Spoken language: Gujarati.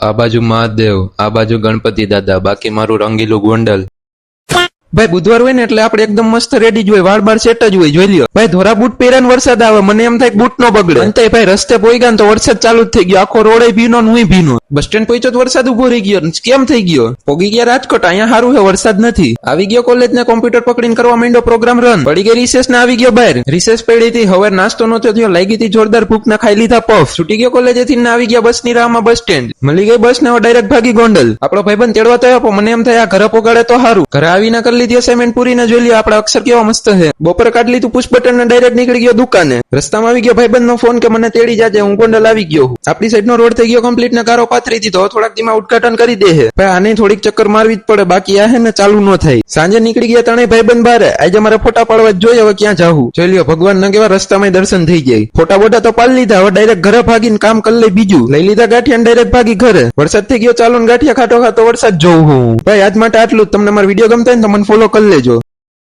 આ બાજુ મહાદેવ, આ બાજુ ગણપતિ દાદા, બાકી મારું રંગીલું ગોંડલ. ભાઈ બુધવાર હોય ને એટલે આપણે એકદમ મસ્ત રેડી જ હોય, વાળ બાર સેટ જ હોય. જોઈ લ્યો ભાઈ, ધોરા બૂટ પહેર્યા વરસાદ આવે, મને એમ થાય બૂટ નો બગડે. અંતે ભાઈ રસ્તે પોઈ ગયા તો વરસાદ ચાલુ જ થઈ ગયો, આખો રોડે ભીનો ને હું ભીનો. બસ સ્ટેન્ડ પહોંચ્યો તો વરસાદ ઉભો રહી ગયો. કેમ થઈ ગયો? પોગી ગયા રાજકોટ, અહીંયા સારું છે વરસાદ નથી. આવી ગયો કોલેજ ને કોમ્પ્યુટર પકડીને કરવા માંડ્યો પ્રોગ્રામ રન. પડી ગઈ રિસેસ ને આવી ગયો બહાર. રિસેસ પડી હતી, હવે નાસ્તો નતો થયો, લાગી હતી જોરદાર ભૂખ ને ખાઈ લીધા પફ. છૂટી ગયો કોલેજ થી ને આવી ગયા બસ ની રાહમાં બસ સ્ટેન્ડ. મળી ગઈ બસ ને હવે ડાયરેક્ટ ભાગી ગોંડલ. આપણો ભાઈબંધ તેડવા તો આવ્યો, મને એમ થાય આ ઘરે પોગાડે તો સારું. ઘરે આવીને કરી લીધી અસાઇનમેન્ટ પૂરી. જોઈ લ્યો આપડા અક્ષર કેવા મસ્ત છે. બપોર કાઢી લીધું પુશ બટન ને ડાયરેક્ટ નીકળી ગયો દુકાને. રસ્તામાં આવી ગયો ભાઈબંધ નો ફોન કે મને તેડી જાજે, હું ગોંડલ આવી ગયો. આપડી સાઈડ નો રોડ થઈ ગયો કમ્પ્લીટ ને કારો પાથરી દીધો. થોડાક દીમાં ઉદઘાટન કરી દે છે ભાઈ. આને થોડીક ચક્કર મારવી જ પડે, બાકી આ હે ને ચાલુ ન થાય. સાંજે નીકળી ગયા ત્રણેય ભાઈબંધ બારે. આજે મારે ફોટા પાડવા જ જોઈએ, હવે ક્યાં જાવું. જોઈ લ્યો ભગવાન ના કેવા રસ્તામાં દર્શન થઈ જાય. ફોટા બોટા તો પાડી લીધા, હવે ડાયરેક્ટ ઘરે ભાગીને કામ કરી લઈ બીજું. લઈ લીધા ગાંઠિયા ડાયરેક્ટ ભાગી ઘરે. વરસાદ થઈ ગયો ચાલુ ને ગાંઠિયા ખાતો ખાતો વરસાદ જોઉં હું. ભાઈ આજ માટે આટલું જ. તમને મારો વિડીયો ગમતા હોય ને તો મને ફોલો કરી લેજો.